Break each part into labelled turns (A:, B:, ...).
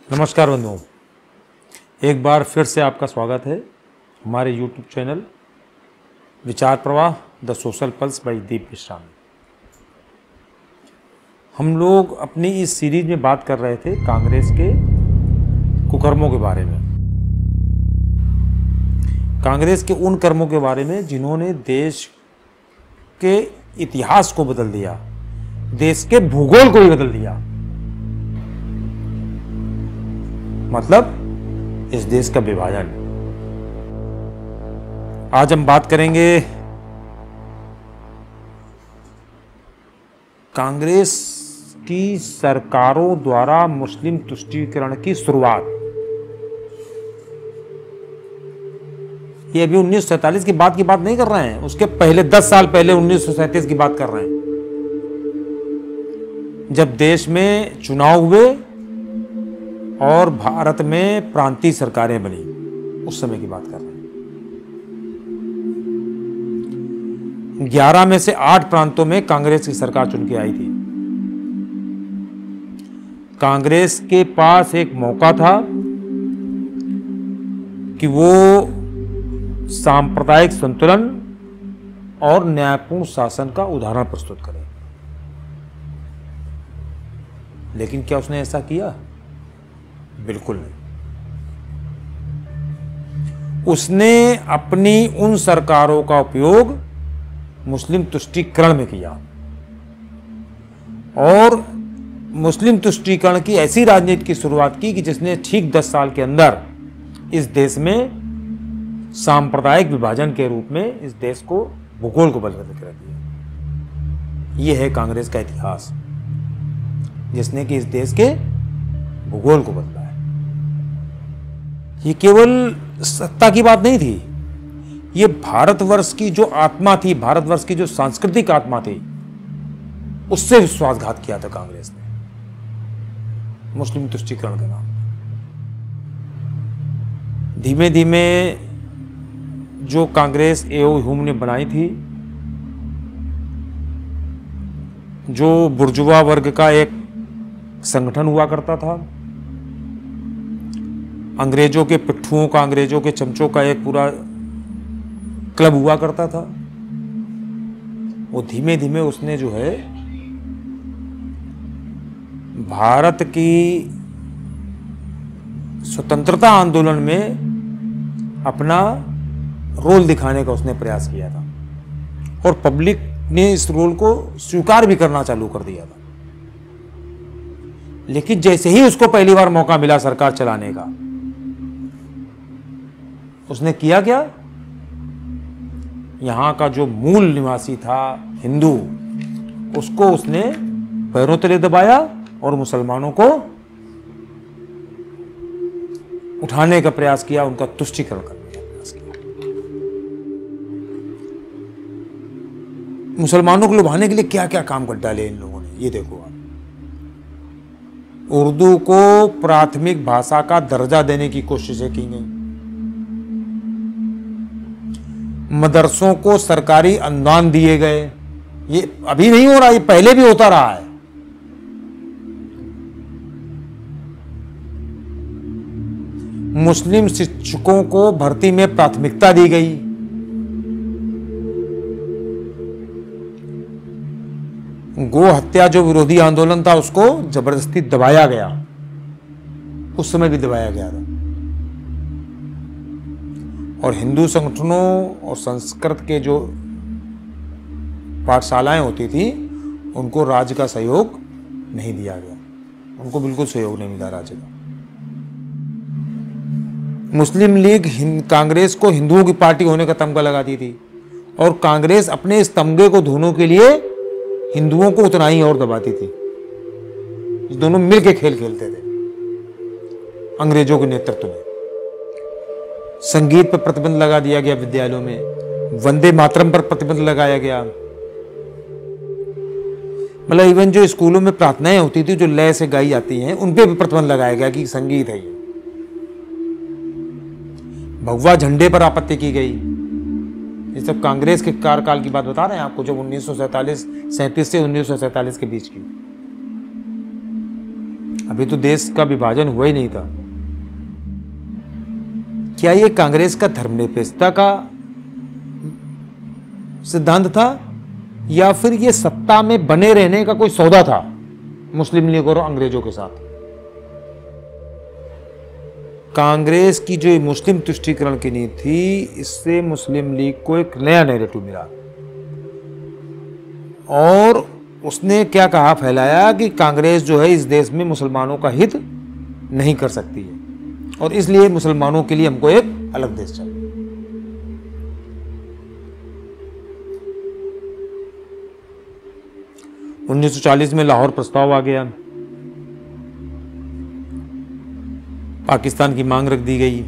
A: नमस्कार बंधुओं, एक बार फिर से आपका स्वागत है हमारे YouTube चैनल विचार प्रवाह द सोशल पल्स बाय दीप मिश्रा में। हम लोग अपनी इस सीरीज में बात कर रहे थे कांग्रेस के कुकर्मों के बारे में, कांग्रेस के उन कर्मों के बारे में जिन्होंने देश के इतिहास को बदल दिया, देश के भूगोल को भी बदल दिया। मतलब इस देश का विभाजन। आज हम बात करेंगे कांग्रेस की सरकारों द्वारा मुस्लिम तुष्टीकरण की शुरुआत। ये अभी 1947 की बात नहीं कर रहे हैं, उसके पहले 10 साल पहले 1937 की बात कर रहे हैं, जब देश में चुनाव हुए और भारत में प्रांतीय सरकारें बनी। उस समय की बात कर रहे हैं। 11 में से 8 प्रांतों में कांग्रेस की सरकार चुन के आई थी। कांग्रेस के पास एक मौका था कि वो सांप्रदायिक संतुलन और न्यायपूर्ण शासन का उदाहरण प्रस्तुत करे, लेकिन क्या उसने ऐसा किया? बिल्कुल नहीं। उसने अपनी उन सरकारों का उपयोग मुस्लिम तुष्टीकरण में किया और मुस्लिम तुष्टीकरण की ऐसी राजनीति की शुरुआत की कि जिसने ठीक 10 साल के अंदर इस देश में सांप्रदायिक विभाजन के रूप में इस देश को, भूगोल को बदल कर रख दिया। यह है कांग्रेस का इतिहास, जिसने कि इस देश के भूगोल को बदला है। ये केवल सत्ता की बात नहीं थी, ये भारतवर्ष की जो आत्मा थी, भारतवर्ष की जो सांस्कृतिक आत्मा थी, उससे विश्वासघात किया था कांग्रेस ने मुस्लिम तुष्टीकरण के नाम। धीमे धीमे जो कांग्रेस एओ ह्यूम ने बनाई थी, जो बुर्जुआ वर्ग का एक संगठन हुआ करता था, अंग्रेजों के पिट्ठुओं का, अंग्रेजों के चमचों का एक पूरा क्लब हुआ करता था, वो धीमे धीमे उसने जो है भारत की स्वतंत्रता आंदोलन में अपना रोल दिखाने का उसने प्रयास किया था और पब्लिक ने इस रोल को स्वीकार भी करना चालू कर दिया था। लेकिन जैसे ही उसको पहली बार मौका मिला सरकार चलाने का, उसने किया क्या? यहां का जो मूल निवासी था हिंदू, उसको उसने पैरों तले दबाया और मुसलमानों को उठाने का प्रयास किया, उनका तुष्टीकरण करने का प्रयास किया। मुसलमानों को लुभाने के लिए क्या क्या काम कर डाले इन लोगों ने, ये देखो आप। उर्दू को प्राथमिक भाषा का दर्जा देने की कोशिशें की गई, मदरसों को सरकारी अनुदान दिए गए। ये अभी नहीं हो रहा, ये पहले भी होता रहा है। मुस्लिम शिक्षकों को भर्ती में प्राथमिकता दी गई। गो हत्या जो विरोधी आंदोलन था, उसको जबरदस्ती दबाया गया, उस समय भी दबाया गया था। और हिंदू संगठनों और संस्कृत के जो पाठशालाएं होती थी, उनको राज्य का सहयोग नहीं दिया गया, उनको बिल्कुल सहयोग नहीं मिला राज्य का। मुस्लिम लीग कांग्रेस को हिंदुओं की पार्टी होने का तमगा लगाती थी और कांग्रेस अपने इस तमगे को धोने के लिए हिंदुओं को उतना ही और दबाती थी। दोनों मिलकर खेल खेलते थे अंग्रेजों के नेतृत्व में। संगीत पर प्रतिबंध लगा दिया गया विद्यालयों में, वंदे मातरम पर प्रतिबंध लगाया गया। मतलब इवन जो स्कूलों में प्रार्थनाएं होती थी जो लय से गाई जाती हैं, उन पे भी प्रतिबंध लगाया गया कि संगीत है ये। भगवा झंडे पर आपत्ति की गई। ये सब कांग्रेस के कार्यकाल की बात बता रहे हैं आपको, जब 1937 से 1947 के बीच की। अभी तो देश का विभाजन हुआ ही नहीं था। क्या ये कांग्रेस का धर्मनिरपेक्षता का सिद्धांत था, या फिर ये सत्ता में बने रहने का कोई सौदा था मुस्लिम लीग और अंग्रेजों के साथ? कांग्रेस की जो मुस्लिम तुष्टीकरण की नीति थी, इससे मुस्लिम लीग को एक नया नैरेटिव मिला, और उसने क्या कहा, फैलाया कि कांग्रेस जो है इस देश में मुसलमानों का हित नहीं कर सकती है, और इसलिए मुसलमानों के लिए हमको एक अलग देश चाहिए। सन 1940 में लाहौर प्रस्ताव आ गया, पाकिस्तान की मांग रख दी गई।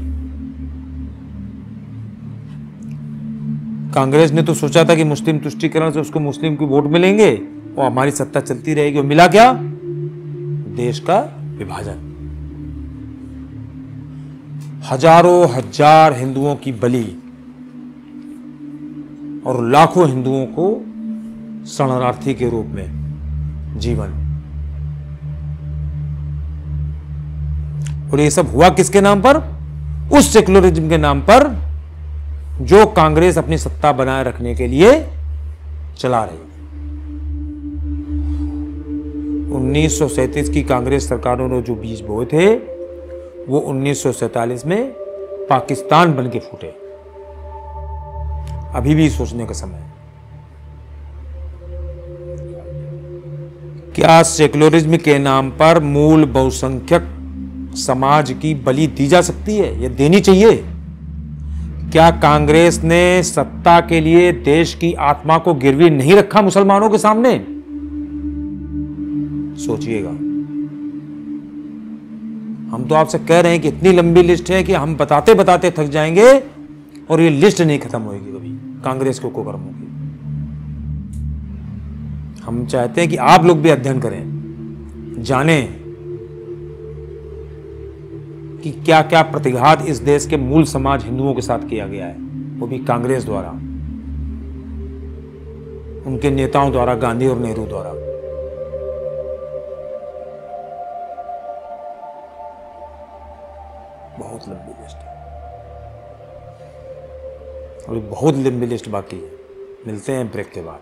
A: कांग्रेस ने तो सोचा था कि मुस्लिम तुष्टीकरण से उसको मुस्लिम के वोट मिलेंगे और हमारी सत्ता चलती रहेगी, और मिला क्या? देश का विभाजन। हजारों हजार हिंदुओं की बलि और लाखों हिंदुओं को शरणार्थी के रूप में जीवन। और ये सब हुआ किसके नाम पर? उस सेक्युलरिज्म के नाम पर जो कांग्रेस अपनी सत्ता बनाए रखने के लिए चला रही। 1937 की कांग्रेस सरकारों ने जो बीज बोए थे, वो 1947 में पाकिस्तान बन के फूटे। अभी भी सोचने का समय है। क्या सेक्युलरिज्म के नाम पर मूल बहुसंख्यक समाज की बलि दी जा सकती है? यह देनी चाहिए। क्या कांग्रेस ने सत्ता के लिए देश की आत्मा को गिरवी नहीं रखा मुसलमानों के सामने? सोचिएगा। हम तो आपसे कह रहे हैं कि इतनी लंबी लिस्ट है कि हम बताते बताते थक जाएंगे, और ये लिस्ट नहीं खत्म होगी कभी कांग्रेस के कुकर्मों की। हम चाहते हैं कि आप लोग भी अध्ययन करें, जानें कि क्या क्या प्रतिघात इस देश के मूल समाज हिंदुओं के साथ किया गया है, वो भी कांग्रेस द्वारा, उनके नेताओं द्वारा, गांधी और नेहरू द्वारा। बहुत लंबी लिस्ट है, और बहुत लंबी लिस्ट बाकी है। मिलते हैं ब्रेक के बाद।